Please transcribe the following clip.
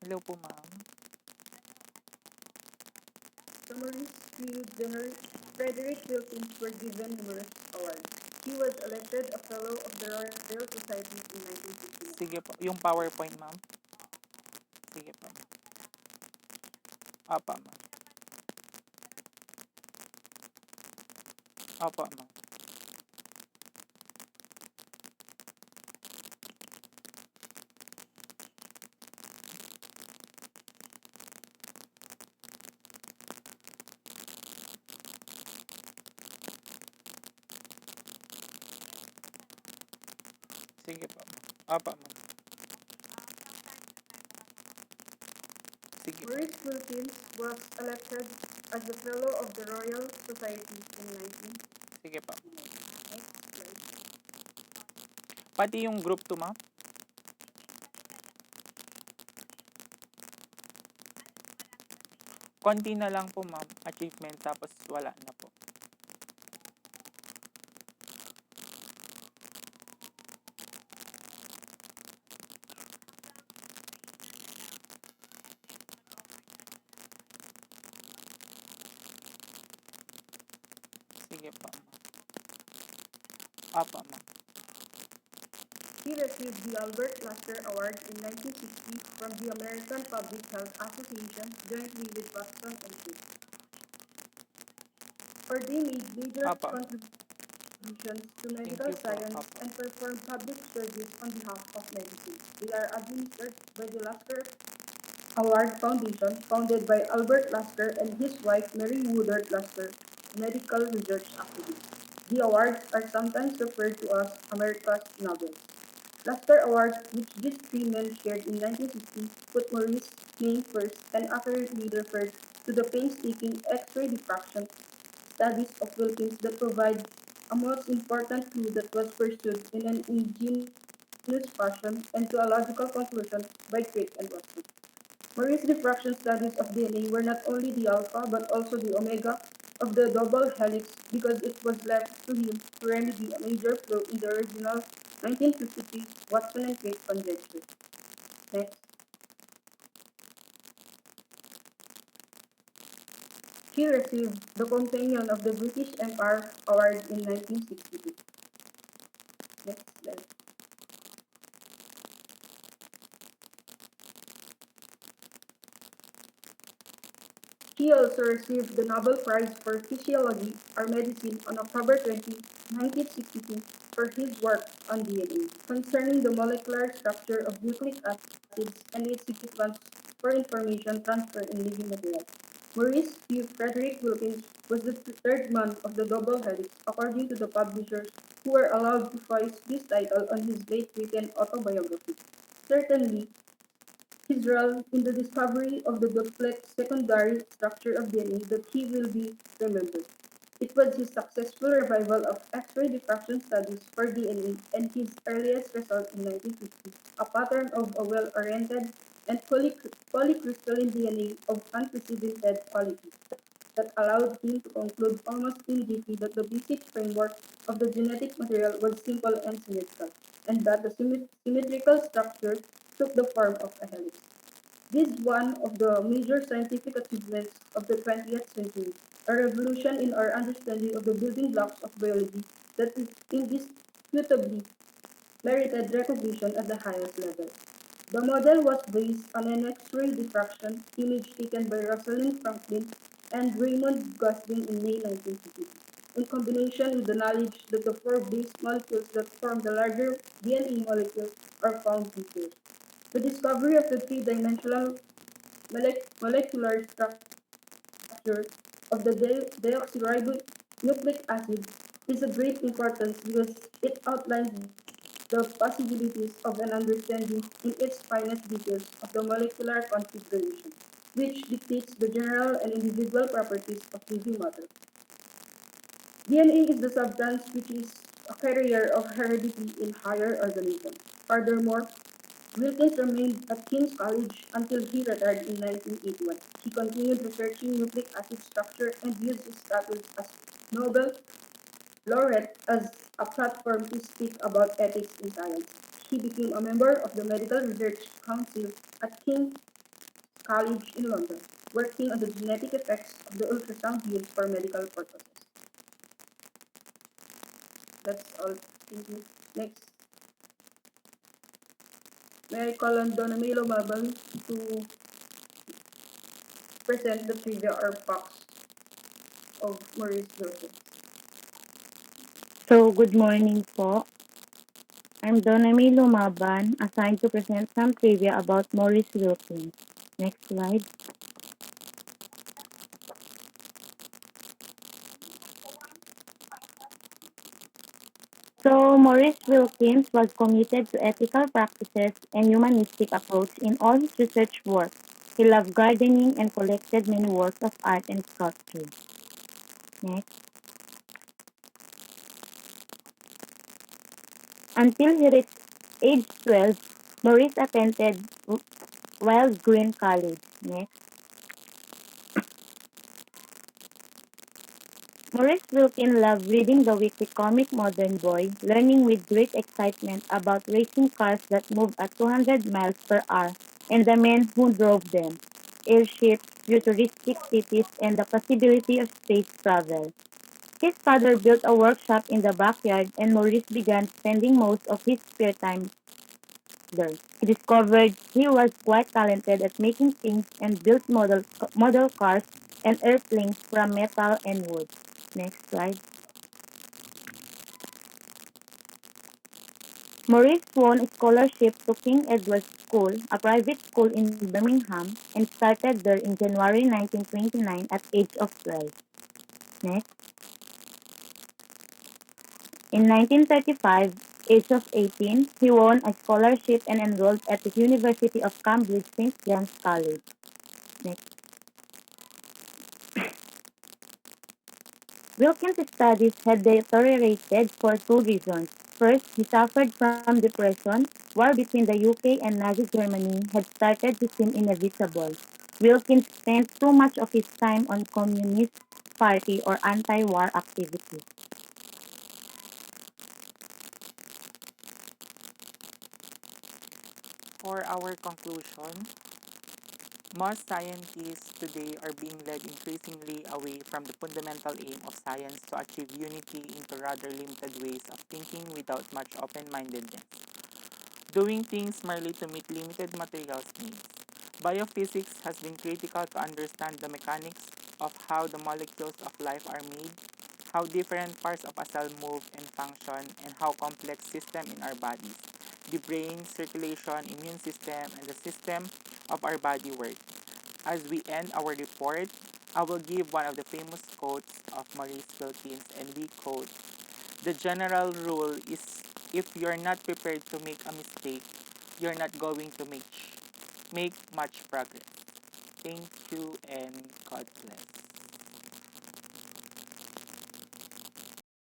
Hello po, ma'am. To Maurice Frederick Wilkins were given numerous awards. He was elected a Fellow of the Royal Society in 1969. Sige po. Yung PowerPoint, ma'am. Sige po. Opo, ma'am. Opo, ma'am. Sige po, ma'am. Opo, ma'am. Sige po. Maurice Wilkins was elected as a Fellow of the Royal Society in 19. Sige po. Next slide. Pati yung group 2, ma'am. Konti na lang po, ma'am. Achievement, tapos wala na po. Sige po, ma'am. Opo, ma'am. He received the Albert Lasker Award in 1960 from the American Public Health Association jointly with Boston and Pitt. For they made major Opo. contributions to medical Thank you po. science Opo. and performed public service on behalf of medicine. They are administered by the Lasker Award Foundation, founded by Albert Lasker and his wife Mary Woodard Lasker, a medical research activist. The awards are sometimes referred to as America's Nobel. Lasker Awards, which these three men shared in 1960, put Maurice's name first and accurately refers to the painstaking X-ray diffraction studies of Wilkins that provide a most important clue that was pursued in an ingenious fashion and to a logical conclusion by Crick and Watson. Maurice's diffraction studies of DNA were not only the alpha but also the omega of the double helix because it was left to him to remedy a major flaw in the original 1953 Watson and Crick conjecture. Next. He received the Companion of the British Empire Award in 1962. Next slide. He also received the Nobel Prize for Physiology or Medicine on October 20, 1962 for his work on DNA, concerning the molecular structure of nucleic acids and its significance for information transfer in living materials. Maurice Frederick Wilkins was the third man of the double helix, according to the publishers who were allowed to voice this title on his late written autobiography. Certainly, his role in the discovery of the duplex secondary structure of DNA that he will be remembered. It was his successful revival of X-ray diffraction studies for DNA and his earliest result in 1950, a pattern of a well-oriented and polycrystalline DNA of unprecedented quality that allowed him to conclude almost immediately that the basic framework of the genetic material was simple and symmetrical, and that the symmetrical structure took the form of a helix. This is one of the major scientific achievements of the 20th century, a revolution in our understanding of the building blocks of biology that is indisputably merited recognition at the highest level. The model was based on an X-ray diffraction image taken by Rosalind Franklin and Raymond Gosling in May 1952, in combination with the knowledge that the four base molecules that form the larger DNA molecule are found in pairs. The discovery of the three-dimensional molecular structure of the deoxyribonucleic acid is of great importance because it outlines the possibilities of an understanding in its finest details of the molecular configuration, which dictates the general and individual properties of living matter. DNA is the substance which is a carrier of heredity in higher organisms. Furthermore, Wilkins remained at King's College until he retired in 1981. He continued researching nucleic acid structure and used his status as Nobel laureate as a platform to speak about ethics in science. He became a member of the Medical Research Council at King's College in London, working on the genetic effects of the ultrasound used for medical purposes. That's all. Thank you. Next, may I call on Donna May Lumabang to present the trivia or facts of Maurice Wilkins. So, good morning po. I'm Donami Lumaban, assigned to present some trivia about Maurice Wilkins. Next slide. So, Maurice Wilkins was committed to ethical practices and humanistic approach in all his research work. He loved gardening and collected many works of art and sculpture. Next. Until he reached age 12, Maurice attended Wild Green College. Next. Maurice Wilkins loved reading the weekly comic Modern Boy, learning with great excitement about racing cars that moved at 200 miles per hour and the men who drove them, airships, futuristic cities, and the possibility of space travel. His father built a workshop in the backyard, and Maurice began spending most of his spare time there. He discovered he was quite talented at making things and built model cars and airplanes from metal and wood. Next slide. Maurice won a scholarship to King Edward's School, a private school in Birmingham, and started there in January 1929 at age of 12. Next. In 1935, age of 18, he won a scholarship and enrolled at the University of Cambridge St. John's College. Next. Wilkins' studies had deteriorated for two reasons. First, he suffered from depression. War between the UK and Nazi Germany had started to seem inevitable. Wilkins spent too much of his time on Communist Party or anti-war activities. For our conclusion, most scientists today are being led increasingly away from the fundamental aim of science to achieve unity into rather limited ways of thinking without much open-mindedness, doing things merely to meet limited materials needs. Biophysics has been critical to understand the mechanics of how the molecules of life are made, how different parts of a cell move and function, and how complex systems in our bodies, the brain, circulation, immune system, and the system of our body work. As we end our report, I will give one of the famous quotes of Maurice Wilkins, and we quote, "The general rule is if you're not prepared to make a mistake, you're not going to make much progress." Thank you and God bless.